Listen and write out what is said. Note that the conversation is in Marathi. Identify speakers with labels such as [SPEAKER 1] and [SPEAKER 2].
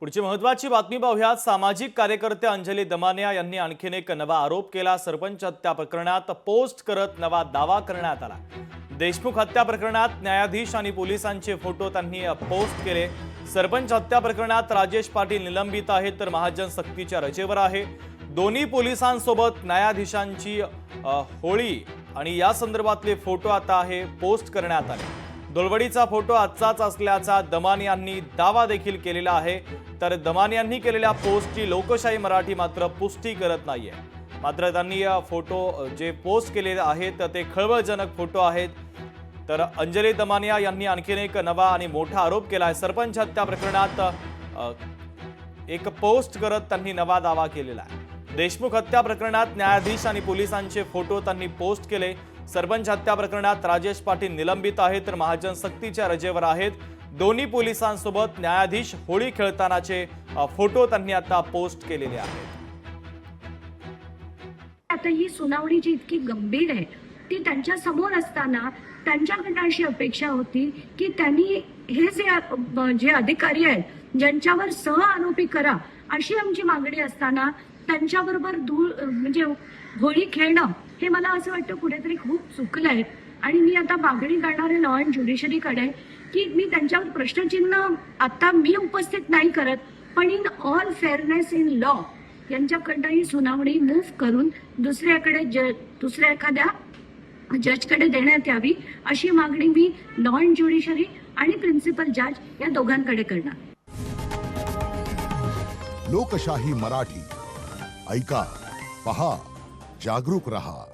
[SPEAKER 1] पुढची महत्त्वाची बातमी पाहूया। सामाजिक कार्यकर्ते अंजली दमानिया यांनी आणखीन एक नवा आरोप केला। सरपंच हत्या प्रकरणात पोस्ट करत नवा दावा करण्यात आला। देशमुख हत्या प्रकरणात न्यायाधीश आणि पोलिसांचे फोटो त्यांनी पोस्ट केले। सरपंच हत्या प्रकरणात राजेश पाटील निलंबित आहेत तर महाजन सक्तीच्या रजेवर आहे। दोन्ही पोलिसांसोबत न्यायाधीशांची होळी आणि या संदर्भातले फोटो आता आहे पोस्ट करण्यात आले। दोलवडीचा फोटो आजचाच असल्याचा दमानियांनी दावा देखील केलेला आहे। तर दमानियांनी केलेल्या पोस्टची लोकशाही मराठी मात्र पुष्टी करत नाहीये। मात्र त्यांनी फोटो जे पोस्ट केलेले आहेत ते खळबळजनक फोटो आहेत। तर अंजली दमानिया यांनी आणखीन एक नवा आणि मोठा आरोप केला आहे। सरपंच हत्या प्रकरणात एक पोस्ट करत त्यांनी नवा दावा केलेला आहे। देशमुख हत्या प्रकरणात न्यायाधीश आणि पोलिसांचे फोटो त्यांनी पोस्ट केले। सरपंच हत्या प्रकरणात राजेश पाटील निलंबित आहेत तर महाजन सक्तीच्या रजेवर आहेत। दोन्ही पोलिसांसोबत न्यायाधीश होळी खेळतानाचे फोटो त्यांनी आता पोस्ट केलेले आहेत।
[SPEAKER 2] आता ही सुनावणी जी इतकी गंभीर आहे ती त्यांच्या समोर असताना त्यांच्याकडून अशी अपेक्षा होती की त्यांनी हे जे अधिकारी आहेत ज्यांच्यावर सह आरोपी करा अशी आमची मागणी असताना त्यांच्याबरोबर म्हणजे होळी खेळणं हे मला असं वाटतं कुठेतरी खूप चुकलंय। आणि मी आता मागणी करणार आहे लॉ अँड ज्युडिशरीकडे की मी त्यांच्यावर प्रश्नचिन्ह आता मी उपस्थित नाही करत, पण in all fairness in law यांच्याकडनं ही सुनावणी मूव्ह करून दुसऱ्या एखाद्या जजकडे देण्यात यावी अशी मागणी मी लॉ अँड ज्युडिशरी आणि प्रिन्सिपल जज या दोघांकडे करणार।
[SPEAKER 3] लोकशाही मराठी ऐका, पहा, जागरूक रहा।